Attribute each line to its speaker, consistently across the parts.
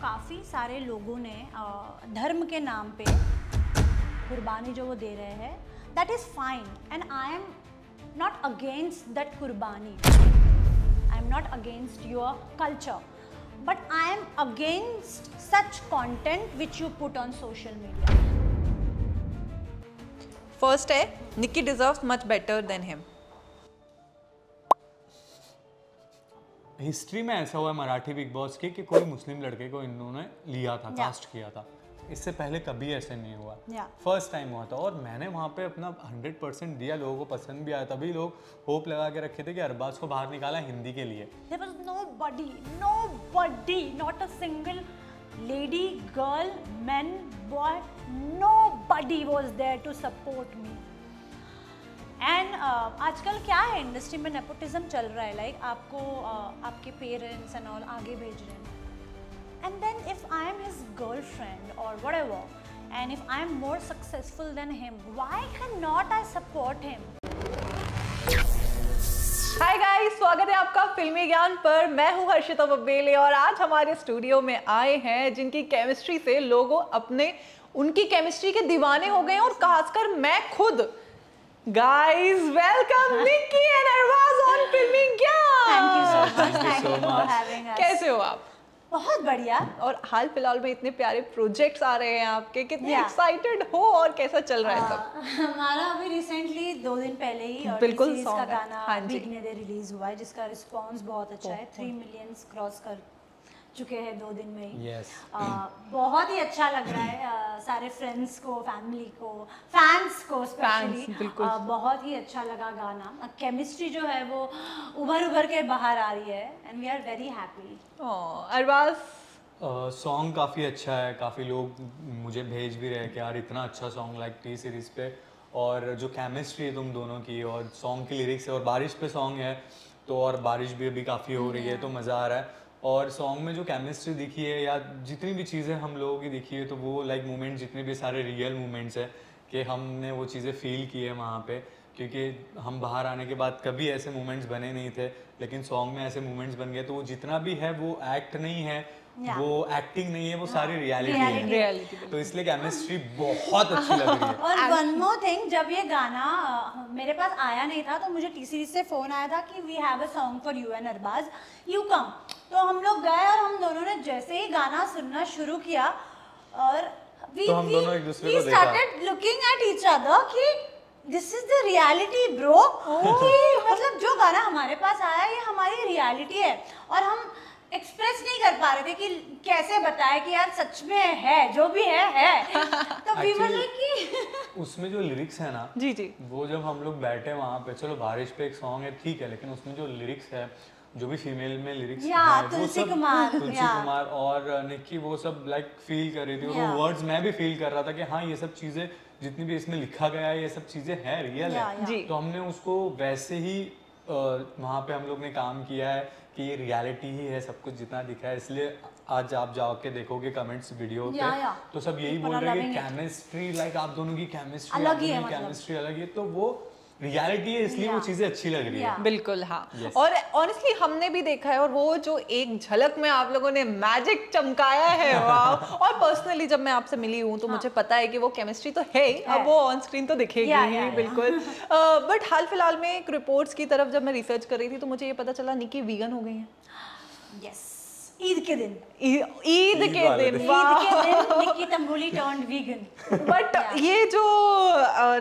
Speaker 1: काफ़ी सारे लोगों ने धर्म के नाम पे कुर्बानी जो वो दे रहे हैं, that is fine and I am not against that कुर्बानी, I am not against your culture, but I am against such content which you put on social media.
Speaker 2: First है, Nikki deserves much better than him.
Speaker 3: History में ऐसा हुआ है Marathi big boss के कि कोई मुस्लिम लड़के को इन्होंने लिया था, कास्ट किया था। इससे पहले कभी ऐसे नहीं हुआ, फर्स्ट टाइम हुआ था। और मैंने वहाँ पे अपना 100% दिया, लोगों को पसंद भी आया। तभी लोग होप लगा के रखे थे कि अरबाज को बाहर निकाला हिंदी के लिए।
Speaker 1: There was nobody, not a single lady, girl, man, boy, nobody was there to support me. And आजकल क्या है इंडस्ट्री में नेपोटिज्म चल रहा है, लाइक आपको आपके पेरेंट्स एंड ऑल आगे भेज रहे हैं, and then if I am his girlfriend और whatever, and if I am more successful than him, why can not I support him?
Speaker 2: Hi guys, स्वागत है आपका फिल्मी ज्ञान पर। मैं हूं हर्षिता बब्बेले और आज हमारे स्टूडियो में आए हैं जिनकी केमिस्ट्री से लोग उनकी केमिस्ट्री के दीवाने हो गए हैं, और खासकर मैं खुद। Guys, welcome Nikki and Arbaaz on फिल्मी ज्ञान।
Speaker 1: Thank you so much. Thank you for having us.
Speaker 2: कैसे हो आप?
Speaker 1: बहुत बढ़िया।
Speaker 2: और हाल फिलहाल में इतने प्यारे प्रोजेक्ट्स आ रहे हैं आपके, कितने एक्साइटेड हो और कैसा चल रहा है सब?
Speaker 1: हमारा अभी रिसेंटली 2 दिन पहले ही
Speaker 2: बिल्कुल
Speaker 1: सीरीज का गाना
Speaker 2: जी
Speaker 1: भीगने दे रिलीज हुआ है, जिसका रिस्पांस बहुत अच्छा है। 3 मिलियन क्रॉस कर चुके हैं 2 दिन में ही।
Speaker 3: yes.
Speaker 1: बहुत ही अच्छा लग रहा है, सारे फ्रेंड्स को, फैमिली को, फैंस को स्पेशली बहुत ही अच्छा लगा गाना। केमिस्ट्री जो है वो उभर के बाहर आ रही है and we are very happy.
Speaker 2: Arbaaz,
Speaker 3: song काफ़ी अच्छा है, काफ़ी लोग मुझे भेज भी रहे हैं कि यार इतना अच्छा सॉन्ग लाइक टी सीरीज पे, और जो केमिस्ट्री है तुम दोनों की और सॉन्ग की लिरिक्स है, और बारिश पे सॉन्ग है तो, और बारिश भी अभी काफ़ी हो रही है तो मज़ा आ रहा है। और सॉन्ग में जो केमिस्ट्री दिखी है या जितनी भी चीज़ें हम लोगों की दिखी है, तो वो लाइक मोमेंट जितने भी सारे रियल मोमेंट्स है कि हमने वो चीज़ें फील की है वहाँ पे, क्योंकि हम बाहर आने के बाद कभी ऐसे मोमेंट्स बने नहीं थे, लेकिन सॉन्ग में ऐसे मोमेंट्स बन गए। तो वो जितना भी है वो एक्ट नहीं है, वो एक्टिंग नहीं है, वो सारी रियलिटी है। तो इसलिए केमिस्ट्री बहुत अच्छी लग रही है।
Speaker 1: और वन मोर थिंग, जब ये गाना मेरे पास आया नहीं था तो मुझे टी सीरीज से फोन आया था कि we have a song for you and Arbaaz, you come. तो हम लोग गए और हम दोनों ने जैसे ही गाना सुनना शुरू किया और
Speaker 3: हम दोनों एक दूसरे को देखा,
Speaker 1: started looking at each other कि this is the reality bro, कि मतलब जो गाना हमारे पास आया ये हमारी रियलिटी है, और हम एक्सप्रेस नहीं कर पा रहे थे कि कैसे बताए कि यार सच में है, जो भी है। तो वी वर लाइक कि
Speaker 3: उसमें जो लिरिक्स है ना
Speaker 2: जी,
Speaker 3: वो जब हम लोग बैठे वहाँ पे, चलो बारिश पे एक सॉन्ग है ठीक है, लेकिन उसमें जो लिरिक्स है, जो भी फीमेल में लिरिक्स है,
Speaker 1: तुलसी कुमार
Speaker 3: और निक्की, वो सब लाइक फील कर रही थी, और वो वर्ड्स मैं भी फील कर रहा था कि हाँ ये सब चीज़ें जितनी भी इसमें लिखा गया है ये सब चीज़ें हैं, रियल है। तो हमने उसको वैसे ही वहाँ पे हम लोग ने काम किया है कि ये रियलिटी ही है, सब कुछ जितना दिखा है। इसलिए आज आप जाके देखोगे कमेंट्स वीडियो पे, तो सब यही बोल रहे हैं कि केमिस्ट्री लाइक आप दोनों की केमिस्ट्री
Speaker 1: अलग ही है,
Speaker 3: केमिस्ट्री अलग है, तो वो रियलिटी है, इसलिए वो चीजें अच्छी लग रही है।
Speaker 2: बिल्कुल हाँ। और ऑनेस्टली हमने भी देखा है, और वो जो एक झलक में आप लोगों ने मैजिक चमकाया है, वाह। और पर्सनली जब मैं आपसे मिली हूँ तो मुझे पता है कि वो केमिस्ट्री तो है ही, अब वो ऑन स्क्रीन तो दिखेगी ही, बिल्कुल। बट हाल फिलहाल में एक रिपोर्ट्स की तरफ जब मैं रिसर्च कर रही थी तो मुझे ये पता चला निक्की वीगन हो गई है।
Speaker 1: यस, ईद के दिन Nikki Tamboli turned vegan.
Speaker 2: But ये जो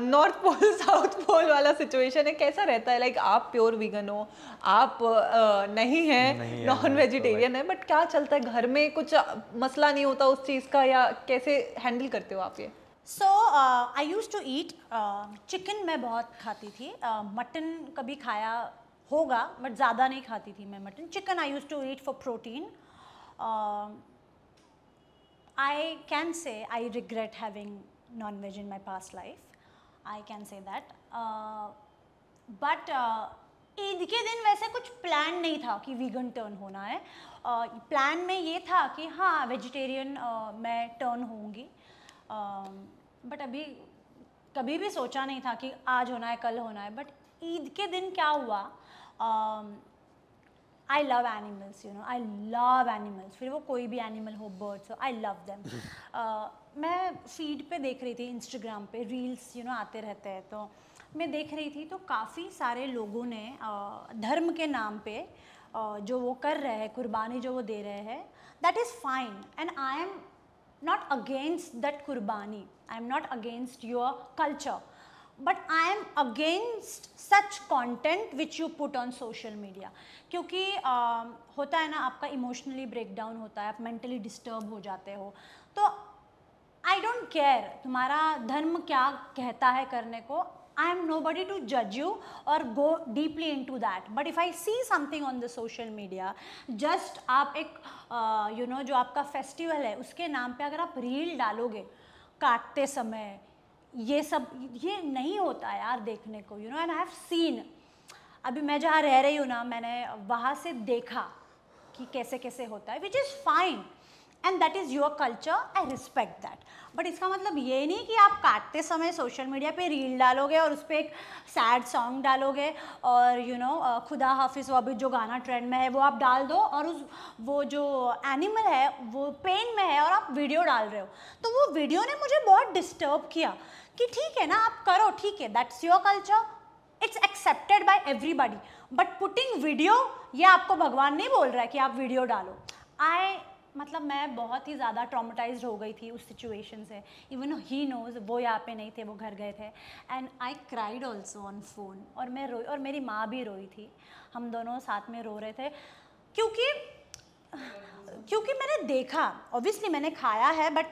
Speaker 2: नॉर्थ पोल साउथ पोल वाला सिचुएशन है, कैसा रहता है? लाइक आप प्योर वीगन हो, आप नहीं है, नॉन वेजिटेरियन है, बट क्या चलता है घर में? कुछ मसला नहीं होता उस चीज़ का, या कैसे हैंडल करते हो आप ये?
Speaker 1: So I used to eat chicken, मैं बहुत खाती थी। मटन कभी खाया होगा बट ज़्यादा नहीं खाती थी मैं mutton. Chicken I used to eat for protein. I can say I regret having non-veg in my past life. I can say that. But Eid के दिन वैसे कुछ प्लान नहीं था कि वीगन टर्न होना है। प्लान में ये था कि हाँ वेजिटेरियन मैं टर्न होंगी, बट अभी कभी भी सोचा नहीं था कि आज होना है, कल होना है। बट ईद के दिन क्या हुआ, I love animals, you know, I love animals, फिर वो कोई भी एनिमल हो, बर्ड्स हो, आई लव देम। मैं फीड पे देख रही थी, इंस्टाग्राम पे रील्स यू नो आते रहते हैं, तो मैं देख रही थी तो काफ़ी सारे लोगों ने धर्म के नाम पे जो वो कर रहे हैं, कुर्बानी जो वो दे रहे हैं, that is fine, and I M not against that kurbani, I am not against your culture, but I am against such content which you put on social media, क्योंकि होता है ना, आपका इमोशनली ब्रेकडाउन होता है, आप मेंटली डिस्टर्ब हो जाते हो, तो आई डोंट केयर तुम्हारा धर्म क्या कहता है करने को, I am nobody to judge you or go deeply into that. But if I see something on the social media, just आप एक you know जो आपका फेस्टिवल है उसके नाम पे अगर आप रील डालोगे काटते समय, ये सब ये नहीं होता यार देखने को, you know, and I have seen, अभी मैं जहाँ रह रही हूँ ना, मैंने वहाँ से देखा कि कैसे कैसे होता है, which is fine. And that is your culture, I respect that, but इसका मतलब ये नहीं कि आप काटते समय सोशल मीडिया पे रील डालोगे और उस पर एक सैड सॉन्ग डालोगे और यू नो खुदा हाफिज़, वो अभी जो गाना ट्रेंड में है वो आप डाल दो, और उस वो जो एनिमल है वो पेन में है और आप वीडियो डाल रहे हो। तो वो वीडियो ने मुझे बहुत डिस्टर्ब किया कि ठीक है ना, आप करो, ठीक है, that's your culture, it's accepted by everybody, but putting video, ये आपको भगवान नहीं बोल रहा है कि आप वीडियो डालो। मतलब मैं बहुत ही ज़्यादा ट्रॉमेटाइज्ड हो गई थी उस सिचुएशन से, इवन ही नोज, वो यहाँ पे नहीं थे, वो घर गए थे, and I cried also on phone, और मैं रोई और मेरी माँ भी रोई थी, हम दोनों साथ में रो रहे थे, क्योंकि मैंने देखा, ऑब्वियसली मैंने खाया है, बट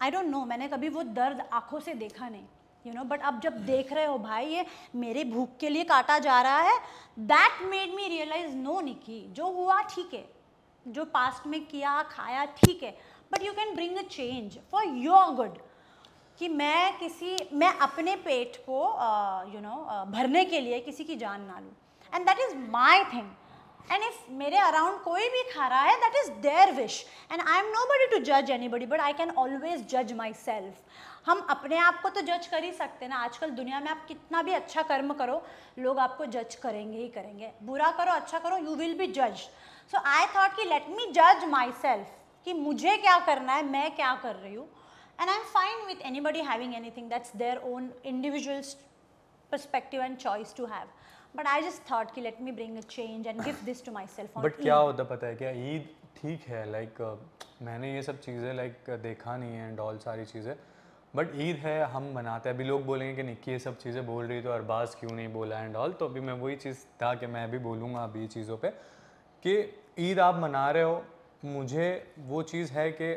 Speaker 1: आई डोंट नो, मैंने कभी वो दर्द आँखों से देखा नहीं, यू नो, बट अब जब देख रहे हो भाई ये मेरे भूख के लिए काटा जा रहा है, that made me realise, no Nikki, जो हुआ ठीक है, जो पास्ट में किया खाया ठीक है, but you can bring a change for your good, कि मैं अपने पेट को यू नो भरने के लिए किसी की जान ना लूँ, and that is my thing, and if मेरे अराउंड कोई भी खा रहा है, that is there wish, and I M nobody to जज anybody, but I can always जज माई सेल्फ। हम अपने आप को तो जज कर ही सकते हैं ना, आजकल दुनिया में आप कितना भी अच्छा कर्म करो, लोग आपको जज करेंगे ही करेंगे, बुरा करो अच्छा करो, यू विल बी जज। सो आई थॉट कि लेट मी जज माई सेल्फ, कि मुझे क्या करना है, मैं क्या कर रही हूँ, and I am fine with anybody having anything, that's their own individual perspective and choice to have, but I just thought कि let me bring a change and give this to myself.
Speaker 3: But क्या होता पता है क्या, ईद ठीक है, like मैंने ये सब चीज़ें लाइक देखा नहीं है एंड ऑल सारी चीज़ें, बट ईद है, हम मनाते हैं। अभी लोग बोलेंगे कि निक्की ये सब चीज़ें बोल रही तो अरबाज क्यों नहीं बोला एंड ऑल, तो अभी मैं वही चीज़ था कि मैं भी बोलूँगा अभी चीज़ों पे कि ईद आप मना रहे हो, मुझे वो चीज़ है कि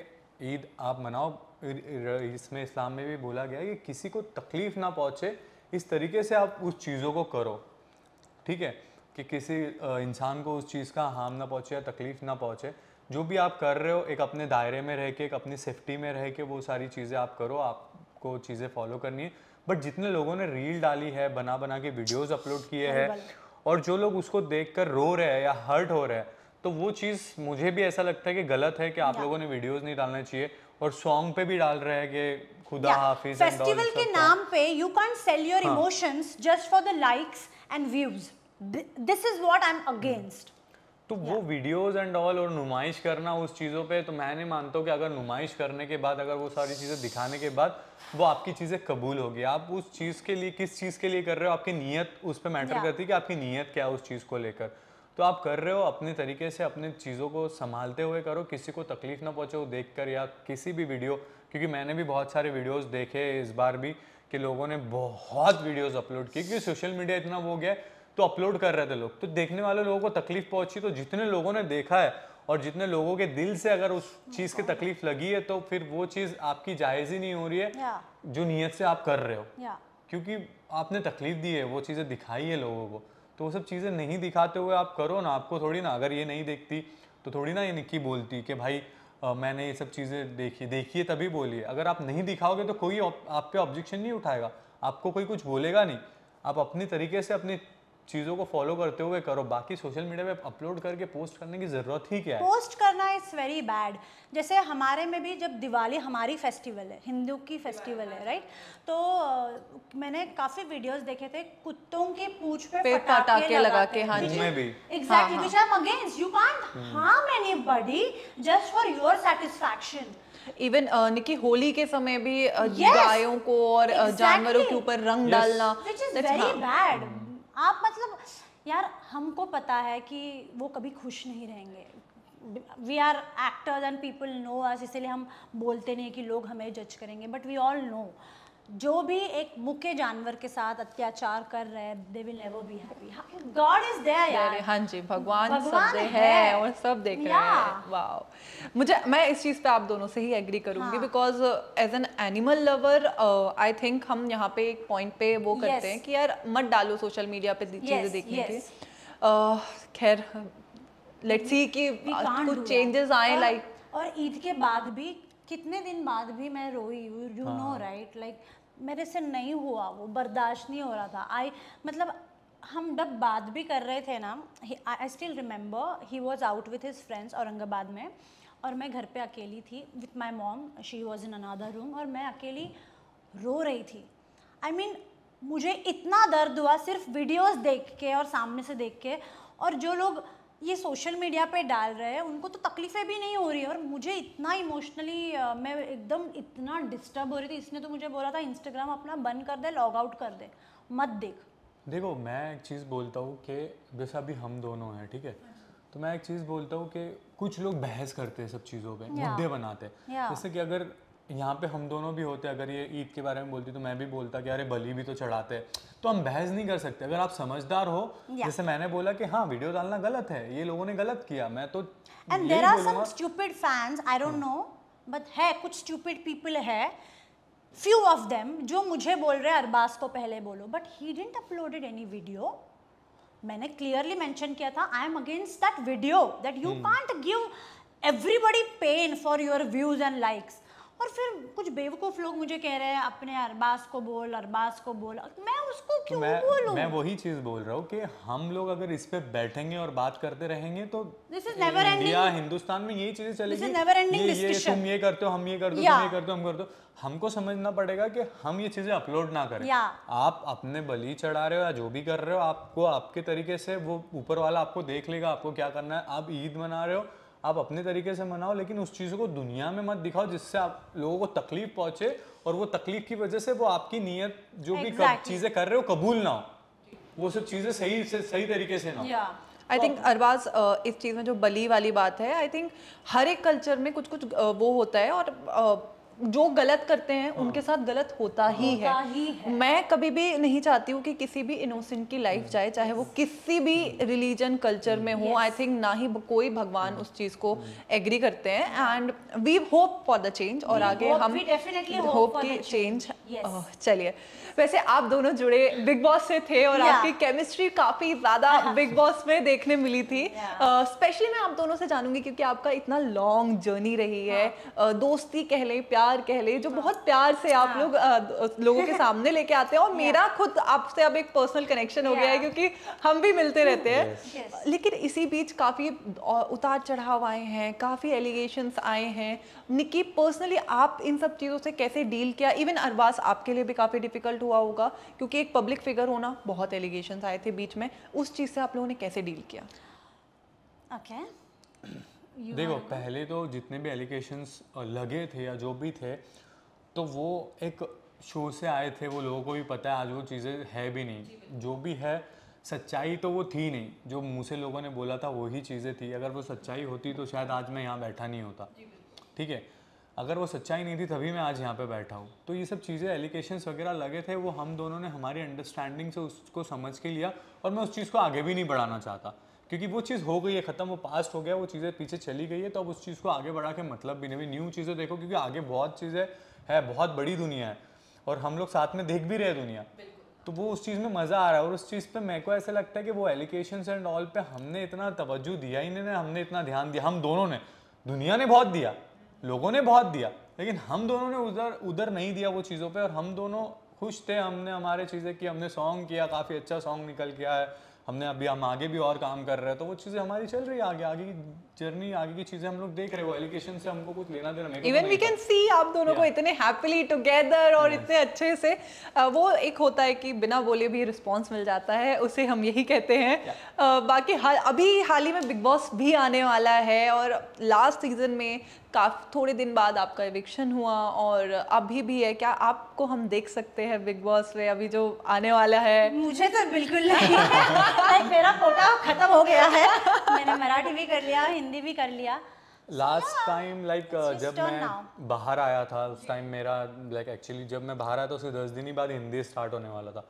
Speaker 3: ईद आप मनाओ, इसमें इस्लाम में भी बोला गया है कि किसी को तकलीफ़ ना पहुँचे, इस तरीके से आप उस चीज़ों को करो, ठीक है, कि किसी इंसान को उस चीज़ का हार्म ना पहुँचे या तकलीफ़ ना पहुँचे। जो भी आप कर रहे हो एक अपने दायरे में रह के, एक अपनी सेफ्टी में रह के वो सारी चीज़ें आप करो, आपको चीज़ें फॉलो करनी है। बट जितने लोगों ने रील डाली है, बना बना के वीडियोस अपलोड किए हैं, और जो लोग उसको देखकर रो रहे हैं या हर्ट हो रहे हैं, तो वो चीज़ मुझे भी ऐसा लगता है कि गलत है कि आप लोगों ने वीडियोस नहीं डालना चाहिए, और सॉन्ग पे भी डाल रहे हैं कि खुदा हाफिज।
Speaker 1: फेस्टिवल के नाम पे you can't sell your emotions just for the likes and views, this is what I am against.
Speaker 3: तो वो वीडियोस एंड ऑल और नुमाइश करना उस चीज़ों पे, तो मैं नहीं मानता हूँ कि अगर नुमाइश करने के बाद, अगर वो सारी चीज़ें दिखाने के बाद वो आपकी चीज़ें कबूल होगी। आप उस चीज़ के लिए, किस चीज़ के लिए कर रहे हो, आपकी नीयत उस पर मैटर करती है कि आपकी नीयत क्या है उस चीज़ को लेकर। तो आप कर रहे हो अपने तरीके से, अपने चीज़ों को संभालते हुए करो, किसी को तकलीफ ना पहुँचे वो देखकर, या किसी भी वीडियो, क्योंकि मैंने भी बहुत सारे वीडियोस देखे इस बार भी कि लोगों ने बहुत वीडियोस अपलोड की, क्योंकि सोशल मीडिया इतना वो गया तो अपलोड कर रहे थे लोग, तो देखने वाले लोगों को तकलीफ पहुंची। तो जितने लोगों ने देखा है और जितने लोगों के दिल से अगर उस चीज़ की तकलीफ लगी है, तो फिर वो चीज़ आपकी जायज़ ही नहीं हो रही है जो नीयत से आप कर रहे हो, क्योंकि आपने तकलीफ दी है, वो चीज़ें दिखाई है लोगों को। तो वो सब चीज़ें नहीं दिखाते हुए आप करो ना, आपको थोड़ी ना, अगर ये नहीं देखती तो थोड़ी ना ये निक्की बोलती कि भाई मैंने ये सब चीज़ें देखिए तभी बोलिए। अगर आप नहीं दिखाओगे तो कोई आप पे ऑब्जेक्शन नहीं उठाएगा, आपको कोई कुछ बोलेगा नहीं। आप अपनी तरीके से अपनी चीज़ों को फॉलो करते हुए करो, बाकी सोशल मीडिया पे अपलोड करके पोस्ट करने की ज़रूरत ही क्या है?
Speaker 1: पोस्ट करना इज़ वेरी बैड। जैसे हमारे में भी जब दिवाली हमारी फेस्टिवल है, हिंदू की फेस्टिवल है, राइट, तो मैंने काफ़ी वीडियोस देखे थे कुत्तों की पूंछ पे पटाखे लगा के, हाँ जी,
Speaker 3: मैं भी
Speaker 1: exactly, which I am against. You can't harm anybody just for your satisfaction.
Speaker 2: Even Nikki Holi के समय भी गायों को और जानवरों के ऊपर रंग डालना,
Speaker 1: व्हिच इज वेरी बैड। आप मतलब यार, हमको पता है कि वो कभी खुश नहीं रहेंगे, we are actors and people know us, इसलिए हम बोलते नहीं कि लोग हमें जज करेंगे, बट वी ऑल नो जो भी एक मुके जानवर के साथ अत्याचार कर रहे हैं, they will never be happy. God is there यार।
Speaker 2: हाँ जी, भगवान सब है और सब देख रहे हैं। वाओ, मैं इस चीज़ पे आप दोनों से ही एग्री करूंगी, because as an animal lover I think हम यहाँ पे एक पॉइंट पे वो करते हैं कि यार मत डालो सोशल मीडिया पे चीज़ें देखने की। खैर लेट्स सी कि कुछ चेंजेस आए, लाइक
Speaker 1: और ईद के बाद भी कितने दिन बाद भी मैं रोई, यू नो राइट, लाइक मेरे से नहीं हुआ, वो बर्दाश्त नहीं हो रहा था। मतलब हम जब बात भी कर रहे थे ना, I still remember he was out with his friends Aurangabad में, और मैं घर पे अकेली थी with my mom, she was in another room, और मैं अकेली रो रही थी। आई मीन मुझे इतना दर्द हुआ सिर्फ वीडियोस देख के और सामने से देख के, और जो लोग ये सोशल मीडिया पे डाल रहे हैं उनको तो तकलीफ़ें भी नहीं हो रही है, और मुझे इतना इमोशनली मैं एकदम इतना डिस्टर्ब हो रही थी। इसने तो मुझे बोला था इंस्टाग्राम अपना बंद कर दे, लॉग आउट कर दे, मत देख।
Speaker 3: देखो मैं एक चीज़ बोलता हूँ कि जैसे अभी हम दोनों हैं, ठीक है, तो मैं एक चीज़ बोलता हूँ कि कुछ लोग बहस करते हैं सब चीज़ों पे, मुद्दे बनाते हैं, जैसे कि अगर यहाँ पे हम दोनों भी होते, अगर ये ईद के बारे में बोलती तो मैं भी बोलता कि अरे बलि भी तो चढ़ाते हैं, तो हम बहस नहीं कर सकते। अगर आप समझदार हो, जैसे मैंने बोला कि हाँ वीडियो डालना गलत है, ये लोगों ने गलत किया, मैं तो
Speaker 1: and there are some stupid fans, I don't know, but है कुछ स्टूपिड पीपल है, few of them, जो मुझे बोल रहे हैं अरबाज को पहले बोलो, but he didn't uploaded any video। मैंने क्लियरली मेंशन किया था I am against that video, that you can't give everybody pain for your views and likes. और फिर कुछ बेवकूफ़ लोग मुझे कह रहे हैं अपने अरबाज को बोल, अरबाज को बोल, मैं उसको क्यों बोलूं?
Speaker 3: मैं वही चीज़ बोल रहा हूँ कि हम लोग अगर इस पे बैठेंगे और बात करते रहेंगे तो इंडिया हिंदुस्तान में यही चीज़ें चलेगी, ये तुम ये करते हो, हम ये कर दो, तुम ये कर दो, हम कर दो। हमको समझना पड़ेगा कि हम ये चीज़ें अपलोड ना करें। आप अपने बलि चढ़ा रहे हो या जो भी कर रहे हो, आपको आपके तरीके से वो ऊपर वाला आपको देख लेगा आपको क्या करना है। आप ईद मना रहे हो, आप अपने तरीके से मनाओ, लेकिन उस चीज़ों को दुनिया में मत दिखाओ जिससे आप लोगों को तकलीफ पहुंचे, और वो तकलीफ की वजह से वो आपकी नीयत जो भी चीज़ें कर रहे हो कबूल ना हो, वो सब चीज़ें सही तरीके से ना हो।
Speaker 2: आई थिंक अरबाज इस चीज़ में जो बली वाली बात है, आई थिंक हर एक कल्चर में कुछ कुछ वो होता है, और जो गलत करते हैं उनके साथ गलत होता ही है। मैं कभी भी नहीं चाहती हूँ कि किसी भी इनोसेंट की लाइफ जाए, चाहे वो किसी भी रिलीजन कल्चर में हो। आई थिंक ना ही कोई भगवान उस चीज़ को एग्री करते हैं, and we hope for the change, और आगे हम होप की चेंज। चलिए, वैसे आप दोनों जुड़े बिग बॉस से थे, और आपकी केमिस्ट्री काफ़ी ज़्यादा बिग बॉस में देखने मिली थी। स्पेशली मैं आप दोनों से जानूंगी क्योंकि आपका इतना लॉन्ग जर्नी रही है, दोस्ती कह लें, प्यार कह ले, जो बहुत प्यार से आप लोग लोगों के सामने लेके आते हैं, और मेरा खुद आपसे अब एक पर्सनल कनेक्शन हो गया है क्योंकि हम भी मिलते रहते हैं। लेकिन इसी बीच काफ़ी उतार चढ़ाव आए हैं, काफ़ी एलिगेशंस आए हैं। निकी पर्सनली आप इन सब चीज़ों से कैसे डील किया? इवन अरबाज आपके लिए भी काफ़ी डिफिकल्ट हुआ होगा क्योंकि एक पब्लिक फिगर होना, बहुत एलिगेशंस आए थे बीच में, उस चीज़ से आप लोगों ने कैसे डील किया?
Speaker 3: देखो पहले तो जितने भी एलिगेशंस लगे थे या जो भी थे, तो वो एक शो से आए थे, वो लोगों को भी पता है, आज वो चीज़ें है भी नहीं, जो भी है सच्चाई तो वो थी नहीं, जो मुंह से लोगों ने बोला था वही चीज़ें थी। अगर वो सच्चाई होती तो शायद आज मैं यहाँ बैठा नहीं होता, ठीक है, अगर वो सच्चाई नहीं थी तभी मैं आज यहाँ पे बैठा हूँ। तो ये सब चीज़ें एलिगेशंस वगैरह लगे थे, वो हम दोनों ने हमारी अंडरस्टैंडिंग से उसको समझ के लिया, और मैं उस चीज़ को आगे भी नहीं बढ़ाना चाहता क्योंकि वो चीज़ हो गई है, ख़त्म, वो पास्ट हो गया, वो चीज़ें पीछे चली गई है, तो अब उस चीज़ को आगे बढ़ा के मतलब भी नहीं। न्यू चीज़ें देखो क्योंकि आगे बहुत चीज़ें है, बहुत बड़ी दुनिया है, और हम लोग साथ में देख भी रहे हैं दुनिया, तो वो उस चीज़ में मज़ा आ रहा है। और उस चीज़ पे मेरे को ऐसा लगता है कि वो एलिगेशंस एंड ऑल पे हमने इतना तवज्जो दिया ही नहीं, हमने इतना ध्यान दिया, हम दोनों ने, दुनिया ने बहुत दिया, लोगों ने बहुत दिया, लेकिन हम दोनों ने उधर नहीं दिया वो चीज़ों पे। और हम दोनों खुश थे, हमने हमारे चीज़ें की, हमने सॉन्ग किया, काफ़ी अच्छा सॉन्ग निकल के आया है, हमने अभी हम आगे भी और काम कर रहे हैं, तो वो चीज़ें हमारी चल रही है आगे, आगे की जर्नी, आगे की चीज़ें हम लोग देख रहे हैं। वो एलिगेशन से हमको कुछ लेना देना नहीं।
Speaker 2: इवन वी कैन सी आप दोनों को इतने हैप्पीली टुगेदर और इतने अच्छे से वो एक होता है कि बिना बोले भी रिस्पॉन्स मिल जाता है, उसे हम यही कहते हैं। बाकी अभी हाल ही में बिग बॉस भी आने वाला है और लास्ट सीजन में थोड़े दिन बाद आपका एविक्शन हुआ और अभी भी है, क्या आपको हम देख सकते हैं बिग बॉस में अभी जो आने वाला है?
Speaker 1: मुझे तो बिल्कुल नहीं like, मेरा कोटा खत्म हो गया है। मैंने मराठी भी कर लिया, हिंदी भी कर लिया।
Speaker 3: लास्ट टाइम लाइक जब मैं बाहर आया था उस टाइम मेरा लाइक एक्चुअली जब मैं बाहर आया था उसके 10 दिन ही बाद हिंदी स्टार्ट होने वाला था,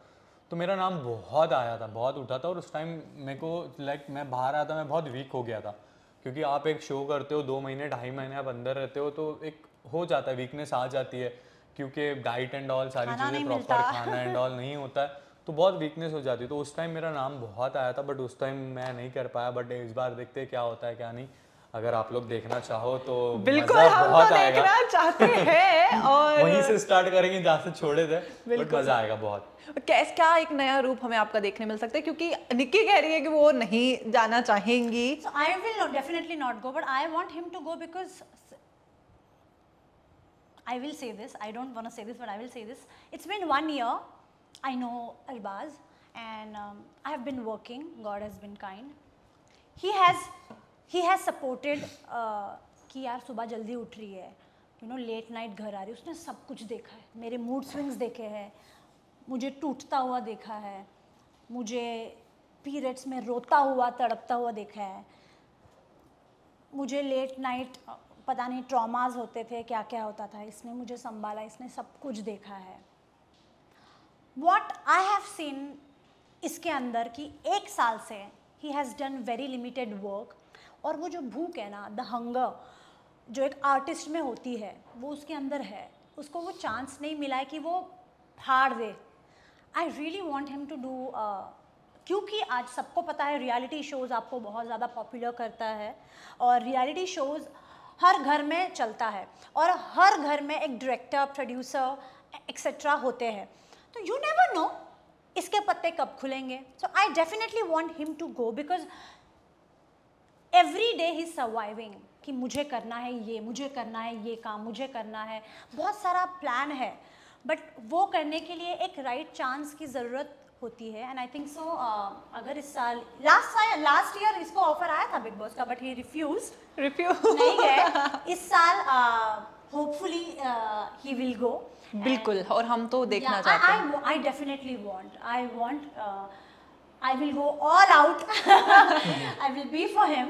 Speaker 3: तो मेरा नाम बहुत आया था, बहुत उठा था। और उस टाइम मेरे को लाइक मैं बाहर आया था, मैं बहुत वीक हो गया था, क्योंकि आप एक शो करते हो 2 महीने 2.5 महीने आप अंदर रहते हो, तो एक हो जाता है, वीकनेस आ जाती है, क्योंकि डाइट एंड ऑल सारी चीज़ें प्रॉपर खाना एंड ऑल नहीं होता है, तो बहुत वीकनेस हो जाती है। तो उस टाइम मेरा नाम बहुत आया था, बट उस टाइम मैं नहीं कर पाया। बट इस बार देखते हैं क्या होता है क्या नहीं। अगर आप लोग देखना चाहो तो
Speaker 2: बिल्कुल हम
Speaker 3: बहुत
Speaker 2: तो
Speaker 3: आएगा।
Speaker 2: देखना चाहते हैं और
Speaker 3: वहीं से स्टार्ट करेंगे जहाँ से छोड़े थे, बट मजा आएगा बहुत।
Speaker 2: क्या एक नया रूप हमें आपका देखने मिल सकता है, क्योंकि निक्की कह रही है कि वो नहीं जाना चाहेंगी।
Speaker 1: So I will definitely not go, but I want him to go because I will say this. I don't want to say this, but I will say this. It's been 1 year. I know Albaz, and I have been working. God has been kind. He has supported कि यार सुबह जल्दी उठ रही है, you know, late night घर आ रही है। उसने सब कुछ देखा है, मेरे मूड स्विंग्स देखे हैं, मुझे टूटता हुआ देखा है, मुझे पीरियड्स में रोता हुआ तड़पता हुआ देखा है, मुझे लेट नाइट पता नहीं ट्रॉमास होते थे, क्या क्या होता था, इसने मुझे संभाला, इसने सब कुछ देखा है। What I have seen इसके अंदर कि 1 साल से he has done very limited work, और वो जो भूख है ना, the hunger जो एक आर्टिस्ट में होती है, वो उसके अंदर है। उसको वो चांस नहीं मिला है कि वो फाड़ दे। I really want him to do क्योंकि आज सबको पता है रियलिटी शोज़ आपको बहुत ज़्यादा पॉपुलर करता है, और रियलिटी शोज़ हर घर में चलता है, और हर घर में एक डायरेक्टर, प्रोड्यूसर एक्सेट्रा होते हैं, तो यू नेवर नो इसके पत्ते कब खुलेंगे। So I definitely want him to go because every day he surviving कि मुझे करना है ये, मुझे करना है ये काम, मुझे करना है, बहुत सारा प्लान है, बट वो करने के लिए एक राइट चांस की ज़रूरत होती है। एंड आई थिंक सो अगर इस साल लास्ट ईयर इसको ऑफर आया था बिग बॉस का, बट ही रिफ्यूज नहीं गए। इस साल होपफुली ही विल गो।
Speaker 2: बिल्कुल, और हम तो देखना चाहते हैं।
Speaker 1: I definitely want I will go all out, I will be for him,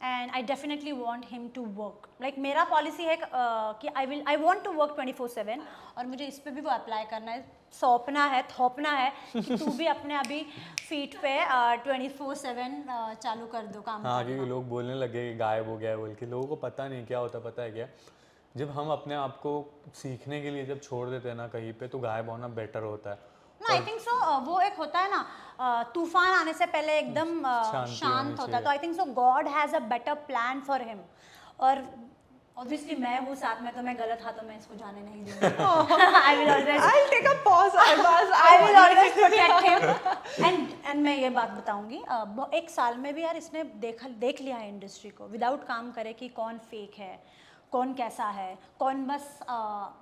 Speaker 1: and I definitely want him to work. Like मेरा पॉलिसी है कि आई वांट टू वर्क 24/7, और मुझे इस पे भी वो अप्लाई करना है, सौंपना है, थोपना है कि तू भी अपने अभी फीट पे 24/7 चालू कर दो काम।
Speaker 3: हाँ, क्योंकि लोग बोलने लगे कि गायब हो गया है बोल के, लोगों को पता नहीं क्या होता, पता है क्या, जब हम अपने आप को सीखने के लिए जब छोड़ देते हैं ना कहीं पे, तो गायब होना बेटर होता है।
Speaker 1: आई थिंक सो वो एक होता है ना, तूफान आने से पहले एकदम शांत होता है, तो I think so God has a better plan for him. और ऑब्वियसली मैं हूँ साथ में, तो मैं गलत हाथों में इसको जाने नहीं दूंगी। I will always
Speaker 2: take a pause,
Speaker 1: I will always protect him. And मैं ये बात बताऊंगी, 1 साल में भी यार इसने देख लिया है इंडस्ट्री को, विदाउट काम करे कि कौन फेक है, कौन कैसा है, कौन बस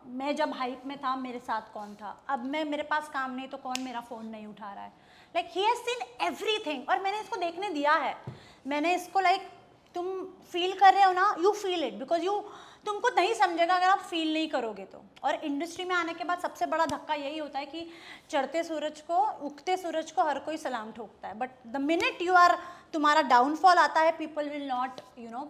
Speaker 1: मैं जब हाइप में था मेरे साथ कौन था, अब मेरे पास काम नहीं तो कौन मेरा फ़ोन नहीं उठा रहा है। Like he has seen everything, और मैंने इसको देखने दिया है। मैंने इसको लाइक तुम फील कर रहे हो ना, यू फील इट बिकॉज तुमको नहीं समझेगा अगर आप फील नहीं करोगे तो। और इंडस्ट्री में आने के बाद सबसे बड़ा धक्का यही होता है कि चढ़ते सूरज को, उगते सूरज को हर कोई सलाम ठोकता है, बट द मिनट तुम्हारा डाउनफॉल आता है, people will not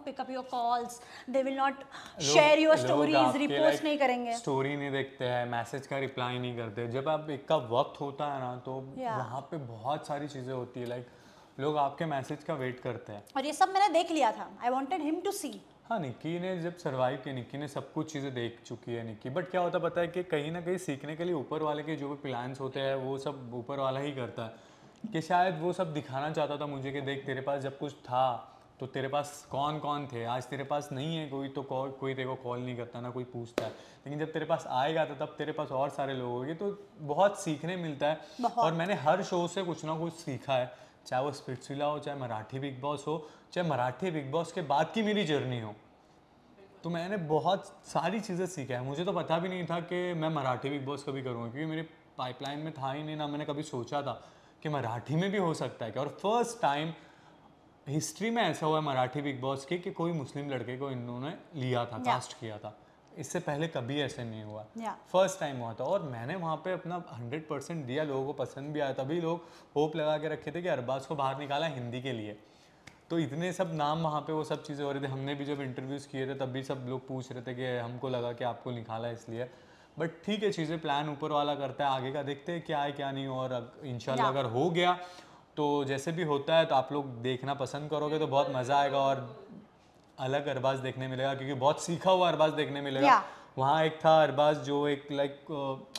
Speaker 1: pick up your calls, they will not share your stories, repost नहीं करेंगे,
Speaker 3: स्टोरी नहीं देखते हैं, मैसेज का रिप्लाई नहीं करते। जब आप एक का वक्त होता है ना, तो वहाँ पे बहुत सारी चीज़ें होती है, लाइक लोग आपके मैसेज का वेट करते हैं,
Speaker 1: और ये सब मैंने देख लिया था। आई वॉन्टेड हिम टू सी।
Speaker 3: हाँ, निक्की ने जब सर्वाइव किया, निक्की ने सब कुछ चीज़ें देख चुकी है निक्की, बट क्या होता पता है कि कहीं ना कहीं सीखने के लिए ऊपर वाले के जो भी प्लान्स होते हैं वो सब ऊपर वाला ही करता है, कि शायद वो सब दिखाना चाहता था मुझे कि देख तेरे पास जब कुछ था तो तेरे पास कौन कौन थे, आज तेरे पास नहीं है कोई, तो कोई तेरे को कॉल नहीं करता, ना कोई पूछता है, लेकिन जब तेरे पास आएगा तो तब तेरे पास और सारे लोग होंगे, तो बहुत सीखने मिलता है। और मैंने हर शो से कुछ ना कुछ सीखा है, चाहे वो स्पिट्सविला हो, चाहे मराठी बिग बॉस हो, चाहे मराठी बिग बॉस के बाद की मेरी जर्नी हो, तो मैंने बहुत सारी चीज़ें सीखा है। मुझे तो पता भी नहीं था कि मैं मराठी बिग बॉस कभी करूँगा, क्योंकि मेरे पाइपलाइन में था ही नहीं, ना मैंने कभी सोचा था कि मराठी में भी हो सकता है क्या। और फर्स्ट टाइम हिस्ट्री में ऐसा हुआ है मराठी बिग बॉस के कि कोई मुस्लिम लड़के को इन्होंने लिया था, कास्ट किया था। इससे पहले कभी ऐसे नहीं हुआ, फर्स्ट टाइम हुआ था। और मैंने वहाँ पे अपना 100% दिया, लोगों को पसंद भी आया। तभी लोग होप लगा के रखे थे कि अरबाज को बाहर निकाला हिंदी के लिए, तो इतने सब नाम वहाँ पे वो सब चीज़ें हो रही थी। हमने भी जब इंटरव्यूज़ किए थे तब भी सब लोग पूछ रहे थे कि हमको लगा कि आपको निकाला इसलिए। बट ठीक है, चीज़ें प्लान ऊपर वाला करता है, आगे का देखते हैं क्या है क्या नहीं। और इंशाल्लाह अगर हो गया तो जैसे भी होता है तो आप लोग देखना पसंद करोगे तो बहुत मज़ा आएगा और अलग अरबाज देखने मिलेगा, क्योंकि बहुत सीखा हुआ अरबाज देखने मिलेगा। वहाँ एक था अरबाज जो एक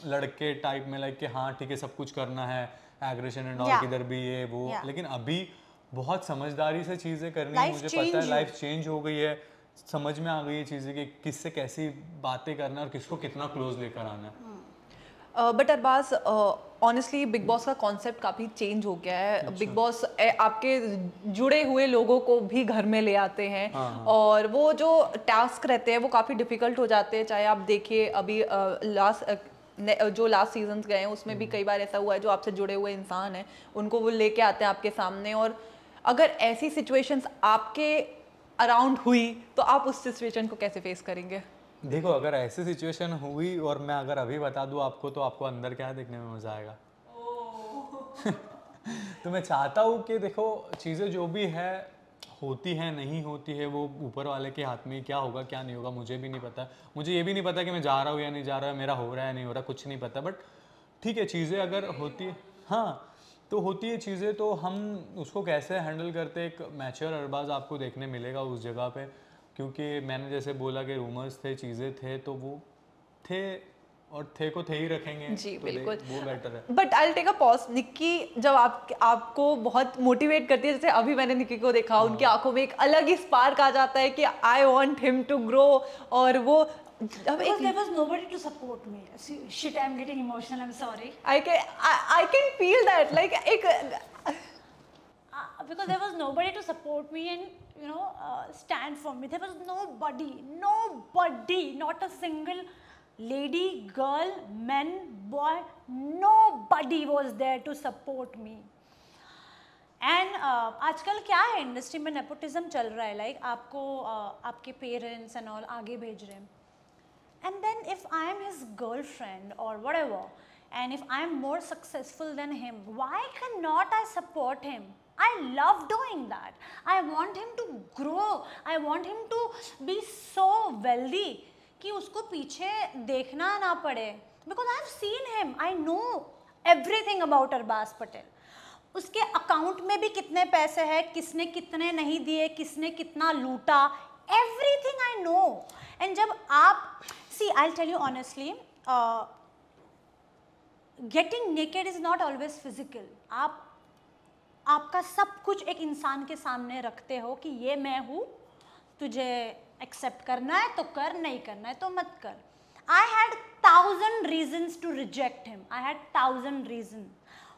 Speaker 3: लड़के टाइप में कि हाँ ठीक है सब कुछ करना है, एग्रेशन एंड ऑल, किधर भी ये वो, लेकिन अभी बहुत समझदारी से चीज़ें करनी है। मुझे पता है लाइफ चेंज हो गई है, समझ में आ गई है चीज़ें कि किससे कैसी बातें करना है और किसको कितना क्लोज लेकर आना है।
Speaker 2: But Arbaaz, honestly Bigg Boss का कॉन्सेप्ट काफ़ी चेंज हो गया है। बिग बॉस आपके जुड़े हुए लोगों को भी घर में ले आते हैं। और वो जो टास्क रहते हैं वो काफ़ी डिफिकल्ट हो जाते हैं। चाहे आप देखिए अभी जो लास्ट सीजन गए हैं उसमें भी कई बार ऐसा हुआ है, जो आपसे जुड़े हुए इंसान हैं उनको वो लेके आते हैं आपके सामने। और अगर ऐसी सिचुएशंस आपके अराउंड हुई तो आप उस सिचुएशन को कैसे फेस करेंगे?
Speaker 3: देखो, अगर ऐसी सिचुएशन हुई और मैं अगर अभी बता दूं आपको, तो आपको अंदर क्या देखने में मज़ा आएगा। तो मैं चाहता हूँ कि देखो चीज़ें जो भी है होती है नहीं होती है वो ऊपर वाले के हाथ में, क्या होगा क्या नहीं होगा मुझे भी नहीं पता। मुझे ये भी नहीं पता कि मैं जा रहा हूँ या नहीं जा रहा है, मेरा हो रहा है नहीं हो रहा, कुछ नहीं पता। बट ठीक है, चीज़ें अगर होती है, हाँ तो होती है चीज़ें, तो हम उसको कैसे हैंडल करते, एक मैच्योर अरबाज आपको देखने मिलेगा उस जगह पे। क्योंकि मैंने जैसे बोला कि रूमर्स थे, चीज़ें थे, तो वो थे और थे को थे ही रखेंगे
Speaker 2: जी
Speaker 3: तो
Speaker 2: बिल्कुल,
Speaker 3: वो बेटर है।
Speaker 2: But I will take a pause. Nikki जब आपको बहुत मोटिवेट करती है, जैसे अभी मैंने निक्की को देखा, उनकी आंखों में एक अलग ही स्पार्क आ जाता है कि I want him to grow. और वो
Speaker 1: because there was nobody to support me. See, shit, I'm getting emotional, I'm sorry.
Speaker 2: I can feel that, like
Speaker 1: because there was nobody to support me and stand for me. There was nobody, not a single lady, girl, man, boy, nobody was there to support me. And आजकल क्या है industry में, nepotism चल रहा है। Like आपको आपके parents and all आगे भेज रहे हैं, and then if I am his girlfriend और whatever, and if I am more successful than him, why can not I support him? I love doing that. I want him to grow. I want him to be so wealthy कि उसको पीछे देखना ना पड़े. Because I have seen him. I know everything about Arbaaz Patel. उसके account में भी कितने पैसे हैं, किसने कितने नहीं दिए, किसने कितना लूटा, everything I know. And जब आप see, I'll tell you honestly, getting naked is not always physical. आपका सब कुछ एक इंसान के सामने रखते हो कि ये मैं हूँ, तुझे एक्सेप्ट करना है तो कर, नहीं करना है तो मत कर. I had 1,000 reasons to reject him. I had 1,000 reasons.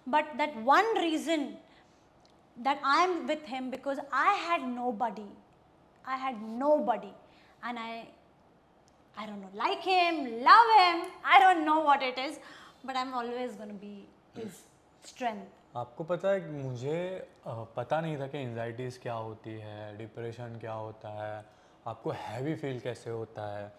Speaker 1: But that one reason that I am with him because I had nobody. I had nobody. And I don't know, like him, love him. I don't know what it is. But I'm always going to be his strength.
Speaker 3: आपको पता है मुझे पता नहीं था कि anxieties क्या होती है, डिप्रेशन क्या होता है, आपको हैवी फील कैसे होता है।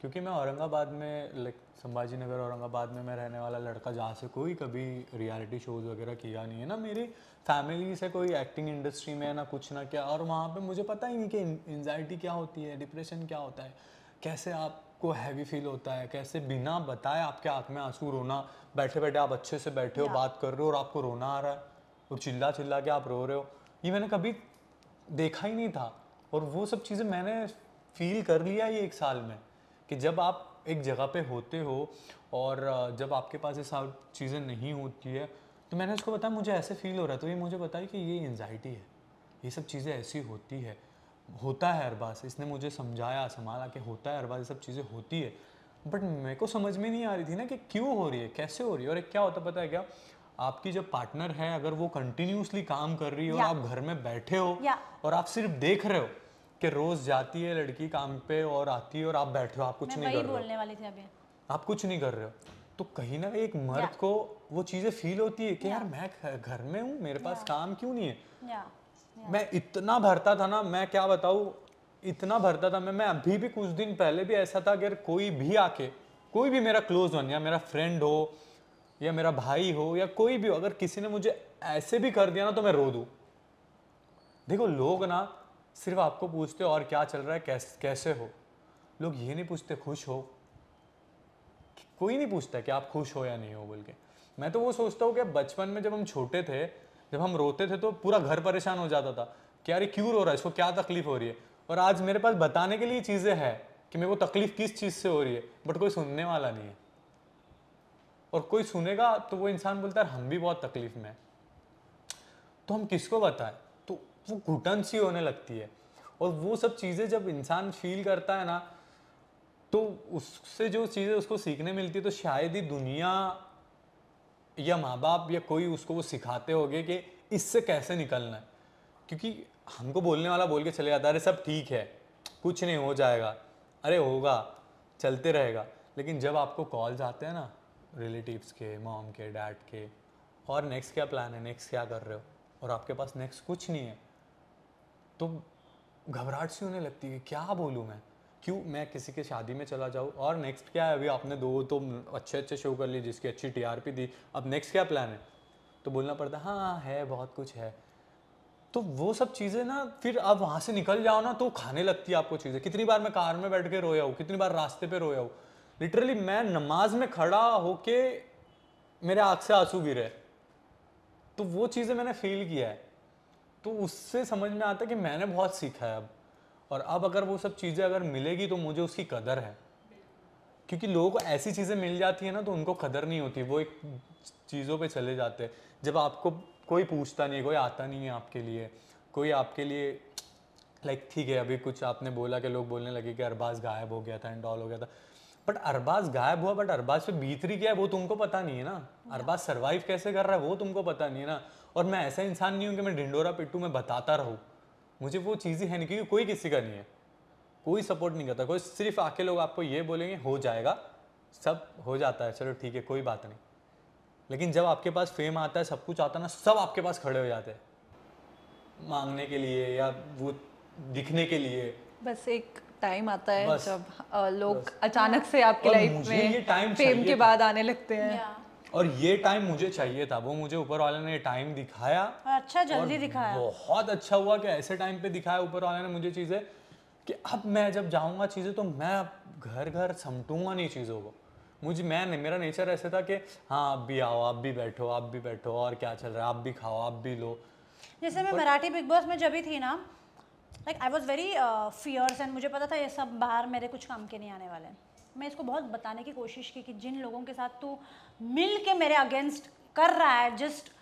Speaker 3: क्योंकि मैं औरंगाबाद में, लाइक संभाजी नगर औरंगाबाद में मैं रहने वाला लड़का, जहाँ से कोई कभी रियलिटी शोज़ वगैरह किया नहीं है, ना मेरी फैमिली से कोई एक्टिंग इंडस्ट्री में, ना कुछ ना क्या। और वहाँ पे मुझे पता ही नहीं कि एंजाइटी क्या होती है, डिप्रेशन क्या होता है, कैसे आपको हैवी फील होता है, कैसे बिना बताए आपके आँख में आंसू रोना, बैठे बैठे आप अच्छे से बैठे हो, बात कर रहे हो और आपको रोना आ रहा है और चिल्ला चिल्ला के आप रो रहे हो, ये मैंने कभी देखा ही नहीं था। और वो सब चीज़ें मैंने फील कर लिया ये 1 साल में, कि जब आप एक जगह पे होते हो और जब आपके पास ये सब चीज़ें नहीं होती है, तो मैंने उसको बताया मुझे ऐसे फील हो रहा है, तो ये मुझे बताया कि ये एंजाइटी है, ये सब चीज़ें ऐसी होती है, होता है अरबाज। इसने मुझे समझाया, संभाला कि होता है अरबाज, ये सब चीज़ें होती है। बट मेरे को समझ में नहीं आ रही थी ना कि क्यों हो रही है, कैसे हो रही है। और एक क्या होता पता है क्या, आपकी जब पार्टनर है अगर वो कंटिन्यूसली काम कर रही है और
Speaker 1: Yeah.
Speaker 3: आप घर में बैठे हो
Speaker 1: Yeah.
Speaker 3: और आप सिर्फ देख रहे हो कि रोज जाती है लड़की काम पे और आती है और आप बैठे हो, आप कुछ
Speaker 1: मैं
Speaker 3: नहीं
Speaker 1: वही
Speaker 3: कर रहे हो,
Speaker 1: बोलने वाली थी अभी।
Speaker 3: आप कुछ नहीं कर रहे हो, तो कहीं ना कहीं एक मर्द
Speaker 1: Yeah.
Speaker 3: को वो चीजें फील होती है कि यार मैं घर में हूँ, मेरे पास काम क्यों नहीं है।
Speaker 1: या
Speaker 3: मैं इतना भरता था ना, मैं क्या बताऊँ, इतना भरता था मैं अभी भी कुछ दिन पहले भी ऐसा था, अगर कोई भी आके, कोई भी मेरा क्लोज वन या मेरा फ्रेंड हो या मेरा भाई हो या कोई भी हो, अगर किसी ने मुझे ऐसे भी कर दिया ना तो मैं रो दूँ। देखो लोग ना सिर्फ आपको पूछते हो और क्या चल रहा है, कैसे हो, लोग ये नहीं पूछते खुश हो, कोई नहीं पूछता कि आप खुश हो या नहीं हो बोल के। मैं तो वो सोचता हूँ कि बचपन में जब हम छोटे थे, जब हम रोते थे तो पूरा घर परेशान हो जाता था कि यार ये क्यों रो रहा है, इसको क्या तकलीफ हो रही है, और आज मेरे पास बताने के लिए चीज़ें हैं कि मेरे को तकलीफ किस चीज़ से हो रही है, बट कोई सुनने वाला नहीं है। और कोई सुनेगा तो वो इंसान बोलता है हम भी बहुत तकलीफ में है, तो हम किसको बताएं, तो वो घुटन सी होने लगती है। और वो सब चीज़ें जब इंसान फील करता है ना, तो उससे जो चीज़ें उसको सीखने मिलती है, तो शायद ही दुनिया या माँ बाप या कोई उसको वो सिखाते होंगे कि इससे कैसे निकलना है। क्योंकि हमको बोलने वाला बोल के चले जाता है अरे सब ठीक है, कुछ नहीं हो जाएगा, अरे होगा, चलते रहेगा। लेकिन जब आपको कॉल्स आते हैं ना रिलेटिव्स के, मॉम के, डैड के, और नेक्स्ट क्या प्लान है, नेक्स्ट क्या कर रहे हो, और आपके पास नेक्स्ट कुछ नहीं है, तो घबराहट सी होने लगती है, क्या बोलूँ मैं, क्यों मैं किसी के शादी में चला जाऊँ, और नेक्स्ट क्या है, अभी आपने 2 तो अच्छे शो कर लिए जिसकी अच्छी टीआरपी दी, अब नेक्स्ट क्या प्लान है, तो बोलना पड़ता है हाँ है बहुत कुछ है। तो वो सब चीज़ें ना फिर आप वहाँ से निकल जाओ ना तो खाने लगती है आपको चीज़ें। कितनी बार मैं कार में बैठ के रोया हूँ, कितनी बार रास्ते पे रोया हूँ, लिटरली मैं नमाज में खड़ा होके मेरे आँख से आंसू गिरे, तो वो चीज़ें मैंने फील किया है। तो उससे समझ में आता है कि मैंने बहुत सीखा है अब, और अब अगर वो सब चीज़ें अगर मिलेगी तो मुझे उसकी कदर है। क्योंकि लोगों को ऐसी चीज़ें मिल जाती है ना तो उनको कदर नहीं होती, वो एक चीज़ों पे चले जाते हैं। जब आपको कोई पूछता नहीं है, कोई आता नहीं है आपके लिए, कोई आपके लिए लाइक ठीक है, अभी कुछ आपने बोला कि लोग बोलने लगे कि अरबाज गायब हो गया था एंड ऑल हो गया था, बट अरबाज गायब हुआ, बट अरबाज पे बीत रही क्या है वो तुमको पता नहीं है ना। अरबाज सर्वाइव कैसे कर रहा है वो तुमको पता नहीं है ना। और मैं ऐसा इंसान नहीं हूँ कि मैं ढिंडोरा पिट्टू में बताता रहूँ, मुझे वो चीज़ें है नहीं, क्योंकि कोई किसी का नहीं है, कोई सपोर्ट नहीं करता, कोई सिर्फ आके लोग आपको ये बोलेंगे हो जाएगा, सब हो जाता है, चलो ठीक है कोई बात नहीं। लेकिन जब आपके पास फेम आता है, सब कुछ आता है ना, सब आपके पास खड़े हो जाते हैं मांगने के लिए या वो दिखने के लिए।
Speaker 2: बस एक टाइम आता है
Speaker 3: बस,
Speaker 2: जब लोग अचानक से आपकी
Speaker 3: और
Speaker 2: लाइफ
Speaker 3: मुझे ये टाइम
Speaker 2: में फेम
Speaker 3: चाहिए
Speaker 2: के
Speaker 3: था।
Speaker 2: बाद आने लगते हैं।
Speaker 1: या
Speaker 3: और ये टाइम मुझे चाहिए था, वो मुझे ऊपर वाले ने ये टाइम दिखाया,
Speaker 1: और अच्छा जल्दी
Speaker 3: और
Speaker 1: दिखाया।
Speaker 3: बहुत अच्छा हुआ कि ऐसे टाइम पे दिखाया ऊपर वाले ने मुझे चीज़ें, कि अब मैं जब जाऊंगा चीज़ें तो मैं घर घर समटूंगा नहीं चीज़ों को। मेरा नेचर ऐसे था कि हाँ आप भी आओ, आप भी बैठो, आप भी बैठो, और क्या चल रहा है, आप भी खाओ, आप भी लो।
Speaker 1: जैसे मैं मराठी बिग बॉस में जब भी थी ना, like I was very fierce, and मुझे पता था ये सब बाहर मेरे कुछ काम के नहीं आने वाले हैं। मैं इसको बहुत बताने की कोशिश की कि जिन लोगों के साथ तू मिल के मेरे अगेंस्ट कर रहा है जस्ट,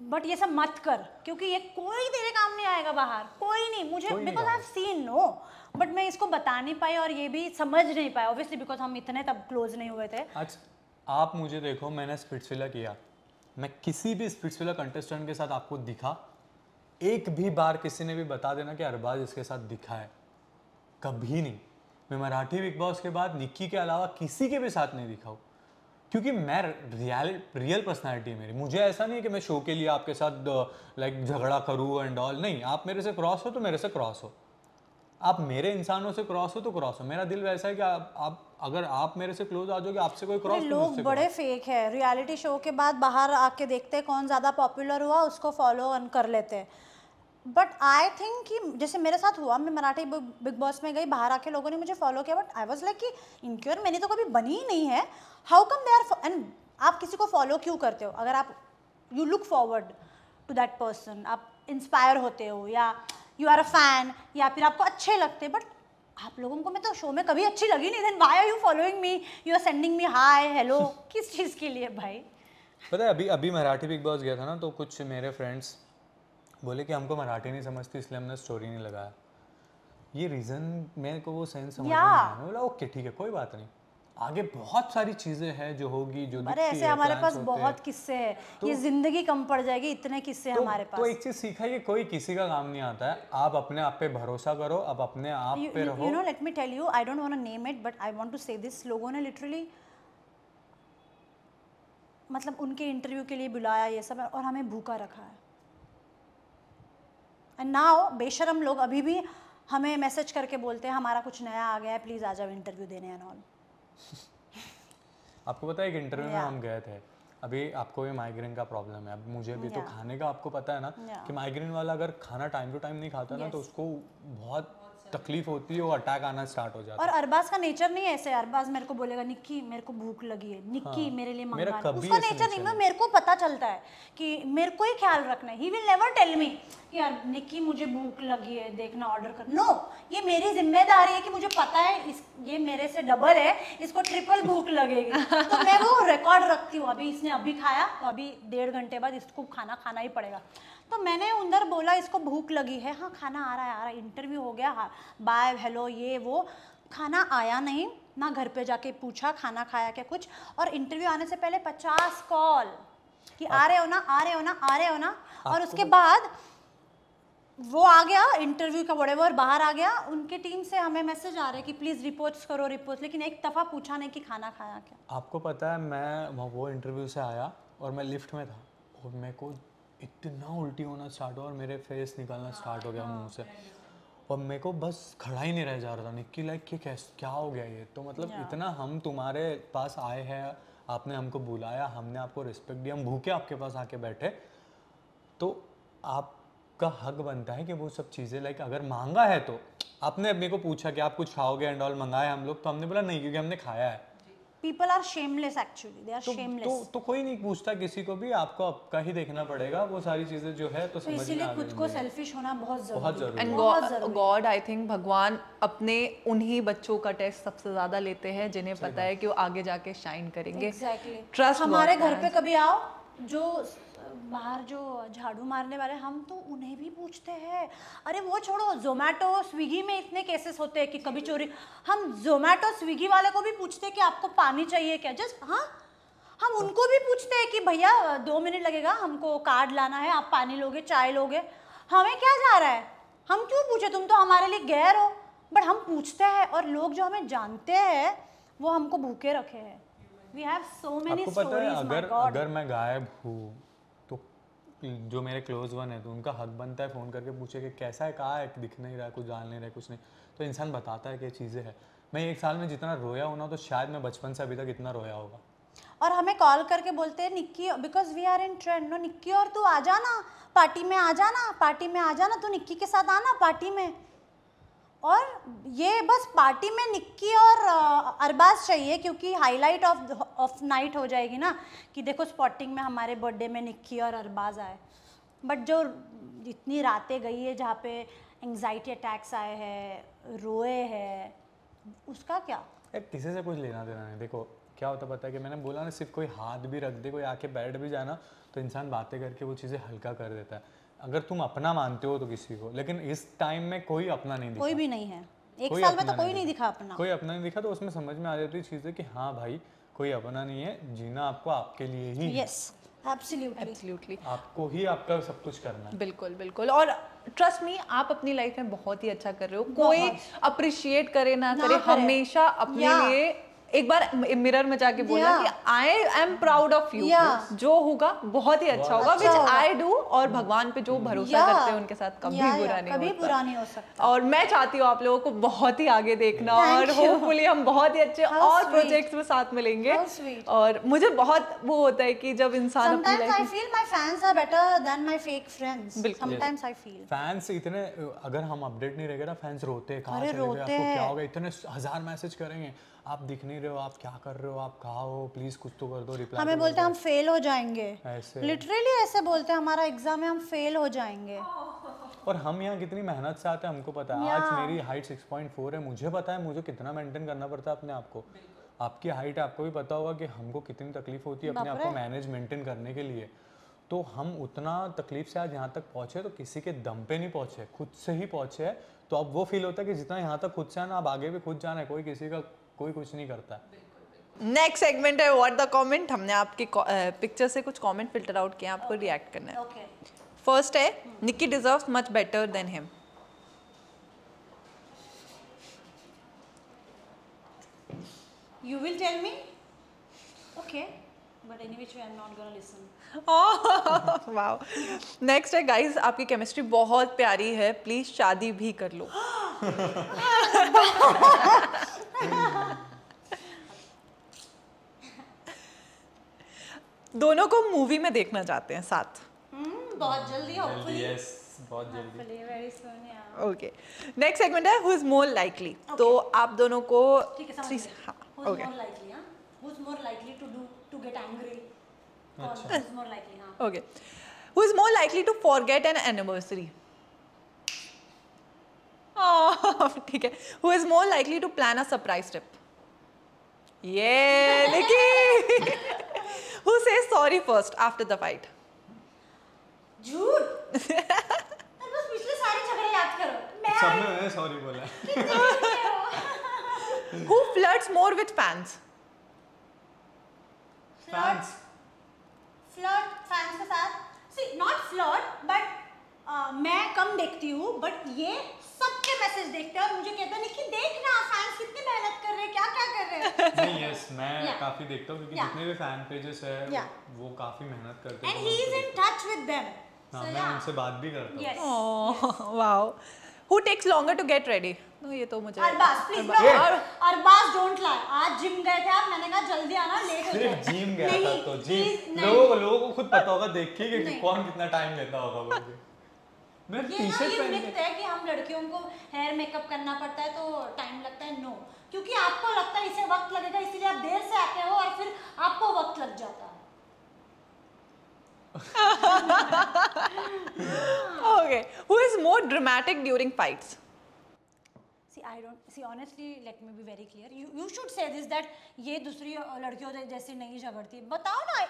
Speaker 1: बट ये सब मत कर, क्योंकि ये कोई तेरे काम नहीं आएगा बाहर, कोई नहीं। मुझे because I have seen no, but मैं इसको बता नहीं पाई और ये भी समझ नहीं पाया ऑब्वियसली, बिकॉज हम इतने तब क्लोज नहीं हुए थे।
Speaker 3: आज आप मुझे देखो, मैंने स्पिट्सविला किया, मैं किसी भी स्पिट्सविला कंटेस्टेंट के साथ आपको दिखा, एक भी बार किसी ने भी बता देना कि अरबाज इसके साथ दिखा है, कभी नहीं। मैं मराठी बिग बॉस के बाद निक्की के अलावा किसी के भी साथ नहीं दिखा हूँ, क्योंकि मैं रियल पर्सनैलिटी है मेरी। मुझे ऐसा नहीं है कि मैं शो के लिए आपके साथ लाइक झगड़ा करूँ एंड ऑल, नहीं। आप मेरे से क्रॉस हो तो मेरे से क्रॉस हो, आप मेरे इंसानों से क्रॉस हो तो क्रॉस हो। मेरा दिल वैसा है कि आप अगर आप मेरे से क्लोज आ जाओगे, आपसे कोई क्रॉस,
Speaker 1: लोग बड़े फेक है, रियलिटी शो के बाद बाहर आके देखते हैं कौन ज़्यादा पॉपुलर हुआ, उसको फॉलो ऑन कर लेते हैं। बट आई थिंक कि जैसे मेरे साथ हुआ, मैं मराठी बिग बॉस में गई, बाहर आके लोगों ने मुझे फॉलो किया, बट आई वाज लाइक कि इनक्योर मैंने तो कभी बनी ही नहीं है, how come they are. And आप किसी को फॉलो क्यों करते हो? अगर आप you look forward to that person, आप इंस्पायर होते हो या यू आर अ फैन या फिर आपको अच्छे लगते, बट आप लोगों को मैं तो शो में कभी अच्छी लगी नहीं। Then why are you following me, you are sending me hi hello, किस चीज़ के लिए भाई?
Speaker 3: पता है अभी मराठी बिग बॉस गया था ना, तो कुछ मेरे फ्रेंड्स बोले कि हमको मराठी नहीं समझती इसलिए हमने स्टोरी नहीं लगाया। ये रीज़न मेरे को वो सेंस समझ में नहीं आया। मैं बोला ओके ठीक है कोई बात नहीं, आगे बहुत सारी चीजें हैं जो होगी, जो
Speaker 1: अरे
Speaker 3: दिखती
Speaker 1: ऐसे
Speaker 3: है,
Speaker 1: हमारे
Speaker 3: plans
Speaker 1: पास
Speaker 3: होते
Speaker 1: बहुत
Speaker 3: हैं।
Speaker 1: किस्से हैं, ये जिंदगी कम पड़ जाएगी, इतने किस्से हमारे
Speaker 3: तो
Speaker 1: पास।
Speaker 3: एक चीज सीखा कि कोई किसी का काम नहीं आता है, आप अपने आप पे भरोसा करो, आप अपने आप पे रहो।
Speaker 1: You know, let me tell you, I don't want to name it but I want to say this, लोगों ने लिटरली मतलब उनके इंटरव्यू के लिए बुलाया ये सब, और हमें भूखा रखा है। एंड नाउ बेशरम लोग अभी भी हमें मैसेज करके बोलते हैं हमारा कुछ नया आ गया है, प्लीज़ आ जाओ इंटरव्यू देने एंड ऑल।
Speaker 3: आपको पता है एक इंटरव्यू में हम गए थे, अभी आपको भी माइग्रेन का प्रॉब्लम है, अब मुझे भी, तो खाने का आपको पता है ना कि माइग्रेन वाला अगर खाना टाइम टू टाइम नहीं खाता ना तो उसको बहुत तकलीफ होती है, वो अटैक आना स्टार्ट हो जाता
Speaker 1: और अरबाज का नेचर नहीं है ऐसे, अरबाज मेरे को बोलेगा निक्की मेरे को भूख लगी है, निक्की मेरे लिए मंगा, उसका नेचर नहीं, मेरे को पता चलता है कि मेरे को ही ख्याल रखना है। He will never tell me कि यार निक्की मुझे भूख लगी है, देखना ऑर्डर कर, नो, ये मेरी जिम्मेदारी है कि मुझे पता है ये मेरे से डबल है, इसको ट्रिपल भूख लगेगी, तो मैं वो रिकॉर्ड रखती हूँ, अभी इसने अभी खाया तो अभी 1.5 घंटे बाद इसको खाना ही पड़ेगा। तो मैंने उधर बोला इसको भूख लगी है, हाँ खाना आ रहा है, इंटरव्यू हो गया, हाँ बाय हेलो ये वो, खाना आया नहीं ना, घर पे जाके पूछा खाना खाया क्या कुछ, और इंटरव्यू आने से पहले 50 कॉल कि आ रहे हो ना, आ रहे हो ना, आ रहे हो ना, और उसके बाद वो आ गया इंटरव्यू का व्हाटएवर, बाहर आ गया, उनके टीम से हमें मैसेज आ रहे कि प्लीज़ रिपोर्ट्स करो रिपोर्ट्स, लेकिन एक दफ़ा पूछा नहीं कि खाना खाया क्या।
Speaker 3: आपको पता है मैं वो इंटरव्यू से आया और मैं लिफ्ट में था और मेरे को इतना उल्टी होना स्टार्ट हुआ और मेरे फेस निकलना स्टार्ट हो गया मुंह से, और मेरे को बस खड़ा ही नहीं रह जा रहा था। निक्की लाइक कि क्या हो गया ये, तो मतलब इतना हम तुम्हारे पास आए हैं, आपने हमको बुलाया, हमने आपको रिस्पेक्ट दिया, हम भूखे आपके पास आके बैठे, तो आपका हक बनता है कि वो सब चीज़ें लाइक अगर मांगा है तो आपने मेरे को पूछा कि आप कुछ खाओगे एंड ऑल, मंगाए हम लोग, तो हमने बोला नहीं क्योंकि हमने खाया है।
Speaker 1: People are shameless actually, they are shameless.
Speaker 3: तो कोई नहीं पूछता किसी को भी, आपको आपका ही देखना पड़ेगा वो सारी चीजें जो है, तो समझ में आ
Speaker 1: इसीलिए खुद को सेल्फिश होना बहुत जरूरी है।
Speaker 2: एंड गॉड आई थिंक भगवान अपने उन्हीं बच्चों का टेस्ट सबसे ज्यादा लेते हैं जिन्हें पता है कि वो आगे जाके शाइन करेंगे।
Speaker 1: Exactly.
Speaker 2: ट्रस्ट
Speaker 1: हमारे घर पे कभी आओ, जो बाहर जो झाड़ू मारने वाले, हम तो उन्हें भी पूछते हैं। अरे वो छोड़ो, जोमेटो स्विगी में इतने केसेस होते हैं कि कभी चोरी, हम जोमेटो स्विगी वाले को भी पूछते हैं कि आपको पानी चाहिए क्या, जस्ट हाँ, हम उनको भी पूछते हैं कि भैया 2 मिनट लगेगा, हमको कार्ड लाना है, आप पानी लोगे, चाय लोगे, हमें क्या जा रहा है, हम क्यों पूछे, तुम तो हमारे लिए गैर हो, बट हम पूछते हैं। और लोग जो हमें जानते हैं वो हमको भूखे रखे हैं। We have so many stories.
Speaker 3: अगर मैं गायब हूँ तो जो मेरे क्लोज वन है तो उनका हक बनता है फ़ोन करके पूछे कि कैसा है, कहाँ है, दिख नहीं रहा है, कुछ जान नहीं रहा है, कुछ नहीं, तो इंसान बताता है कि चीज़ें हैं। मैं 1 साल में जितना रोया हूँ ना, तो शायद मैं बचपन से अभी तक इतना रोया होगा।
Speaker 1: और हमें कॉल करके बोलते हैं Nikki, because we are in trend, no Nikki और तू आ जाना पार्टी में, आ जाना पार्टी में, आ जाना तू निक्की के साथ आना पार्टी में। और ये बस पार्टी में निक्की और अरबाज चाहिए, क्योंकि हाईलाइट ऑफ नाइट हो जाएगी ना कि देखो स्पॉटिंग में हमारे बर्थडे में निक्की और अरबाज आए। बट जो इतनी रातें गई है जहाँ पे एंग्जाइटी अटैक्स आए हैं, रोए हैं, उसका क्या?
Speaker 3: किसी से कुछ लेना देना नहीं। देखो क्या होता पता है कि मैंने बोला ना, सिर्फ कोई हाथ भी रख दे, कोई आके बैठ भी जाए ना, तो इंसान बातें करके वो चीज़ें हल्का कर देता है। अगर तुम अपना मानते हो तो किसी को, लेकिन इस टाइम में कोई अपना नहीं दिखा,
Speaker 1: कोई भी नहीं है। 1 साल में तो कोई नहीं दिखा अपना,
Speaker 3: कोई अपना नहीं दिखा, तो उसमें समझ में आ जाती है चीज़ें कि हाँ भाई कोई अपना नहीं है, जीना आपको आपके लिए ही है।
Speaker 1: यस एब्सोल्युटली,
Speaker 3: आपको ही आपका सब कुछ करना है।
Speaker 2: बिल्कुल बिल्कुल। और ट्रस्ट मी, आप अपनी लाइफ में बहुत ही अच्छा कर रहे हो, कोई अप्रिशिएट करे ना करे, हमेशा अपने लिए एक बार मिरर में जाके बोला कि I am proud of you, जो होगा बहुत ही अच्छा होगा, विच आई डू, और भगवान पे जो भरोसा करते हैं उनके साथ कभी बुरा नहीं हो सकता। और मैं चाहती हूँ आप लोगों को बहुत ही आगे देखना, और होपफुली हम बहुत ही अच्छे और प्रोजेक्ट्स में साथ मिलेंगे। और मुझे बहुत वो होता है कि जब इंसान अपनी लाइफ में,
Speaker 1: I feel my fans are better than my fake friends. Sometimes I feel
Speaker 3: fans इतने, अगर हम अपडेट नहीं रहेंगे ना, फैंस रोते हैं, कहाँ चले गए, आपको क्या हो गया, इतने 1000 मैसेज करेंगे, आप दिख नहीं रहे हो, आप क्या कर रहे हो, आप कहाँ हो, प्लीज कुछ तो कर दो, रिप्लाई।
Speaker 1: हमें बोलते हैं हम फेल हो जाएंगे,
Speaker 3: ऐसे
Speaker 1: लिटरली ऐसे बोलते हैं, हमारा एग्जाम है हम फेल हो जाएंगे।
Speaker 3: और हम यहाँ कितनी मेहनत से आते हैं, हमको पता है। आज मेरी हाइट 6.4 है, मुझे पता है मुझे कितना मेंटेन करना पड़ता है अपने आप को। आपकी हाइट है, आपको भी पता होगा कि हमको कितनी तकलीफ होती है अपने आप को मैनेज मेंटेन करने के लिए। तो हम उतना तकलीफ से आज यहाँ तक पहुँचे, तो किसी के दम पे नहीं पहुँचे, खुद से ही पहुँचे है। तो अब वो फील होता है कि जितना यहाँ तक खुद से है ना, अब आगे भी खुद जाना है, कोई किसी का कोई कुछ नहीं करता है।
Speaker 2: नेक्स्ट सेगमेंट है व्हाट द कमेंट। हमने आपकी पिक्चर से कुछ कमेंट फिल्टर आउट किए हैं, आपको रिएक्ट करना है।
Speaker 1: Okay.
Speaker 2: फर्स्ट है Nikki deserves much better than him.
Speaker 1: You will tell me? Okay. But anyway, I'm not gonna listen.
Speaker 2: Wow. Next है गाइस आपकी केमिस्ट्री बहुत प्यारी है, प्लीज शादी भी कर लो। दोनों को मूवी में देखना चाहते हैं साथ।
Speaker 1: बहुत जल्दी hopefully.
Speaker 3: यस बहुत जल्दी।
Speaker 1: Hopefully, very soon, yeah.
Speaker 2: Okay next segment है हु इज मोर लाइकली। तो आप दोनों को
Speaker 1: ठीक है, समझ गई. Who's
Speaker 2: okay
Speaker 1: more likely, huh? Who's more likely to get angry?
Speaker 3: अच्छा.
Speaker 1: Who's more likely, huh?
Speaker 2: Okay who is more likely to forget an anniversary. ठीक है who is more likely to plan a surprise trip. ये Nikki. Who says sorry first after the fight.
Speaker 1: झूठ. अरे बस पिछले सारे झगड़े याद करो. मैं
Speaker 3: सब में मैंने सॉरी बोला।
Speaker 2: Who flirts more with fans?
Speaker 3: Fans
Speaker 1: flirt fans के साथ. See, not flirt, but मैं कम देखती हूँ, but ये सबके मैसेज देखते हैं और मुझे कहते हैं निकी देखना फैंस कितनी मेहनत कर रहे हैं, क्या क्या कर रहे हैं.
Speaker 3: नहीं यस मैं
Speaker 1: Yeah.
Speaker 3: काफी देखता हूँ क्योंकि
Speaker 1: Yeah.
Speaker 3: जितने भी फैन पेजेस है
Speaker 1: Yeah.
Speaker 3: वो काफी मेहनत करते
Speaker 1: And
Speaker 3: हैं।
Speaker 1: he is in touch with them.
Speaker 3: हाँ
Speaker 1: So
Speaker 3: मैं
Speaker 1: yeah.
Speaker 3: उनसे बात भी करता हूँ।
Speaker 1: Yes.
Speaker 2: Wow. Who takes longer to get ready? No, ये तो मुझे
Speaker 1: Arbaaz please Arbaaz don't lie. आज जिम गए थे आप, मैंने कहा जल्दी आना, लेट हो
Speaker 3: सिर्फ
Speaker 1: जाए.
Speaker 3: जिम गया था
Speaker 1: नहीं,
Speaker 3: तो
Speaker 1: please,
Speaker 3: जिम
Speaker 1: नहीं.
Speaker 3: लोगों को खुद पता होगा देख के कि
Speaker 1: नहीं.
Speaker 3: कौन कितना टाइम लेता होगा वो भी। मैं
Speaker 1: ये
Speaker 3: टी
Speaker 1: ना
Speaker 3: शर्ट
Speaker 1: ये
Speaker 3: पहन
Speaker 1: मिथ
Speaker 3: के
Speaker 1: है कि हम लड़कियों को हेयर मेकअप करना पड़ता है तो टाइम लगता है. नो, क्योंकि आपको लगता है इसे वक्त लगेगा इसलिए आप देर से आते हो और फिर आपको वक्त लग जाता है.
Speaker 2: Okay. Who is more dramatic during fights?
Speaker 1: See, honestly, let me be very clear. You should say this that ये दूसरी लड़कियों जैसे नहीं झगड़ती. बताओ ना.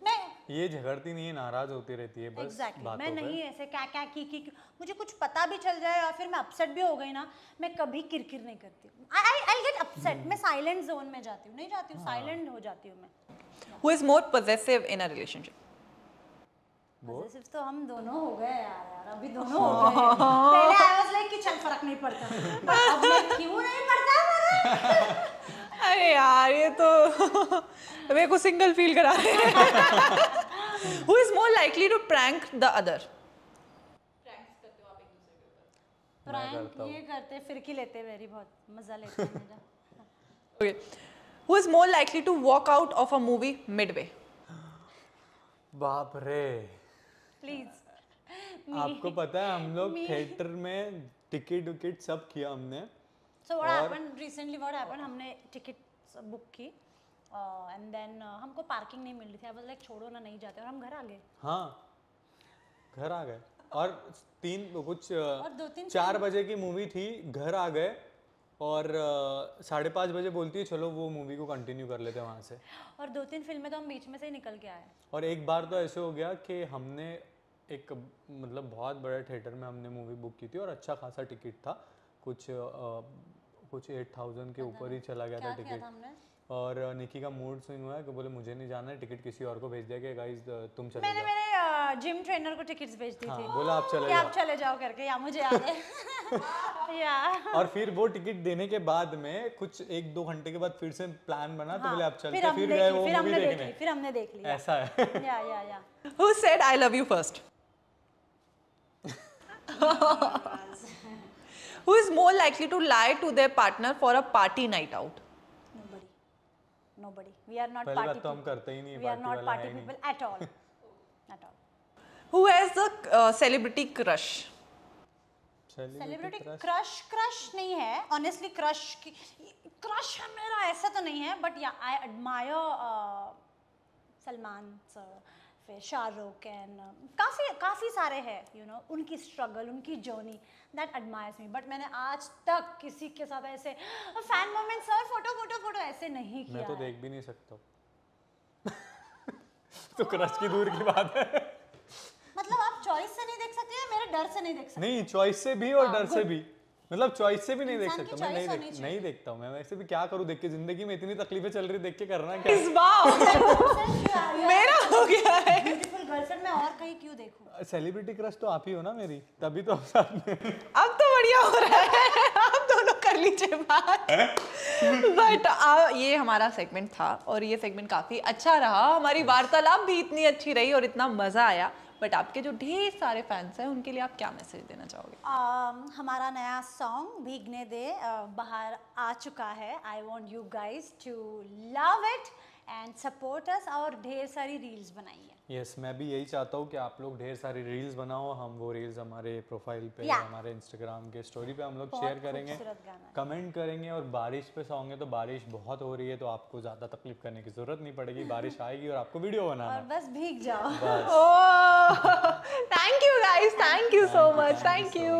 Speaker 1: मैं
Speaker 3: ये झगड़ती नहीं है, नाराज होती रहती है बस
Speaker 1: एग्जैक्टली
Speaker 3: बातों
Speaker 1: मैं
Speaker 3: पे।
Speaker 1: नहीं ऐसे क्या की मुझे कुछ पता भी चल जाए और फिर मैं अपसेट भी हो गई ना, मैं कभी किरकिर नहीं करती. I get upset. मैं साइलेंट जोन में जाती हूँ, नहीं जाती हूँ, साइलेंट हो जाती हूँ मैं.
Speaker 2: Who is more possessive in a relationship?
Speaker 1: Positive तो हम दोनों हो गए यार अभी दोनों हो गए. पहले आई वाज लाइक कि चल फर्क नहीं पड़ता, but अब मैं क्यों नहीं पड़ता मेरा.
Speaker 2: अरे यार ये तो मेरे को सिंगल फील करा रहे हैं। Who is more likely to prank the other?
Speaker 1: Prank ये करते फिरकी लेते वेरी बहुत मजा लेते हैं मेरा.
Speaker 2: Okay. Who is more likely to walk out of a movie midway?
Speaker 3: बाप रे।
Speaker 1: प्लीज.
Speaker 3: आपको पता है हम लोग थिएटर में टिकट सब किया हमने।
Speaker 1: So what happened recently? What happened? हमने टिकट बुक की एंड देन हमको पार्किंग नहीं मिल रही थी. आई वाज लाइक छोड़ो ना, नहीं जाते, और हम घर आ गए.
Speaker 3: हाँ घर आ गए और कुछ
Speaker 1: दो तीन
Speaker 3: 4 बजे की मूवी थी, घर आ गए और 5:30 बजे बोलती है चलो वो मूवी को कंटिन्यू कर लेते हैं वहाँ से.
Speaker 1: और 2-3 फिल्में तो हम बीच में से ही निकल के आए.
Speaker 3: और एक बार तो ऐसे हो गया कि हमने एक मतलब बहुत बड़े थिएटर में हमने मूवी बुक की थी और अच्छा खासा टिकट था, कुछ 8,000 के ऊपर ही चला गया था टिकट. और निकी का मूड स्विंग हुआ कि बोले मुझे नहीं जाना है, टिकट किसी और को भेज दिया कि गाइस तुम चले जाओ.
Speaker 1: मैंने जिम ट्रेनर को टिकट्स भेज दी थी.
Speaker 3: बोला आप चले
Speaker 1: कि
Speaker 3: जाओ.
Speaker 1: आप चले जाओ करके, या मुझे याद है. या
Speaker 3: और फिर वो टिकट देने के बाद में कुछ 1-2 घंटे के बाद फिर से प्लान बना तो बोले आप चलते, फिर गए वो मूवी देखने.
Speaker 1: फिर हमने देख ली.
Speaker 3: ऐसा है.
Speaker 1: या
Speaker 2: Who said I love you first? Who is more likely to lie to their partner for a party night out?
Speaker 1: nobody. We are not
Speaker 3: पहली
Speaker 1: party
Speaker 3: बात तो हम
Speaker 1: people.
Speaker 3: करते ही नहीं,
Speaker 1: We are
Speaker 3: party
Speaker 1: not
Speaker 3: वाला
Speaker 1: party
Speaker 3: है ही नहीं.
Speaker 1: people at all. At all.
Speaker 2: Who has a celebrity crush?
Speaker 1: Celebrity crush नहीं है. ऑनेस्टली क्रश है मेरा, ऐसा तो नहीं है, बट या आई एडमायर सलमान सर, फिर शाहरुख एंड काफ़ी सारे हैं. यू नो उनकी स्ट्रगल, उनकी journey that admires me. But मैंने आज तक किसी के साथ ऐसे फैन मोमेंट सर फोटो ऐसे नहीं किया.
Speaker 3: मैं तो देख भी नहीं सकता. तो क्रश की दूर की बात है.
Speaker 1: मतलब आप चॉइस से नहीं देख सकते या मेरे डर से नहीं देख सकते?
Speaker 3: नहीं, चॉइस से भी और डर से भी. मतलब चॉइस से भी नहीं देख
Speaker 1: इंसान की
Speaker 3: सकता मैं,
Speaker 1: choice होनी
Speaker 3: नहीं देखता हूँ मैं वैसे भी, क्या करूँ देख के, जिंदगी में इतनी तकलीफें चल रही देख के करना क्या।
Speaker 2: इस बार मेरा हो गया है।
Speaker 1: ब्यूटीफुल गर्लफ्रेंड मैं और कहीं क्यों देखूं?
Speaker 3: सेलिब्रिटी क्रश तो आप ही हो ना मेरी, तभी तो हम साथ में।
Speaker 2: अब तो बढ़िया हो रहा है, आप दोनों कर लीजिए बात। बट ये हमारा सेगमेंट था और ये सेगमेंट काफी अच्छा रहा, हमारी वार्तालाप भी इतनी अच्छी रही और इतना मजा आया। बट आपके जो ढेर सारे फैंस हैं उनके लिए आप क्या मैसेज देना चाहोगे?
Speaker 1: हमारा नया सॉन्ग भीगने दे बाहर आ चुका है। I want you guys to love it and support us, और ढेर सारी रील्स बनाई है।
Speaker 3: यस मैं भी यही चाहता हूँ कि आप लोग ढेर सारी रील्स बनाओ, हम वो रील्स हमारे प्रोफाइल पे हमारे इंस्टाग्राम के स्टोरी पे हम लोग शेयर करेंगे, कमेंट करेंगे। और बारिश पे सॉन्ग है तो बारिश बहुत हो रही है तो आपको ज़्यादा तकलीफ करने की ज़रूरत नहीं पड़ेगी, बारिश आएगी और आपको वीडियो बनाना
Speaker 1: और बस भीग जाओ।
Speaker 2: Thank you guys, thank you so much, thank you.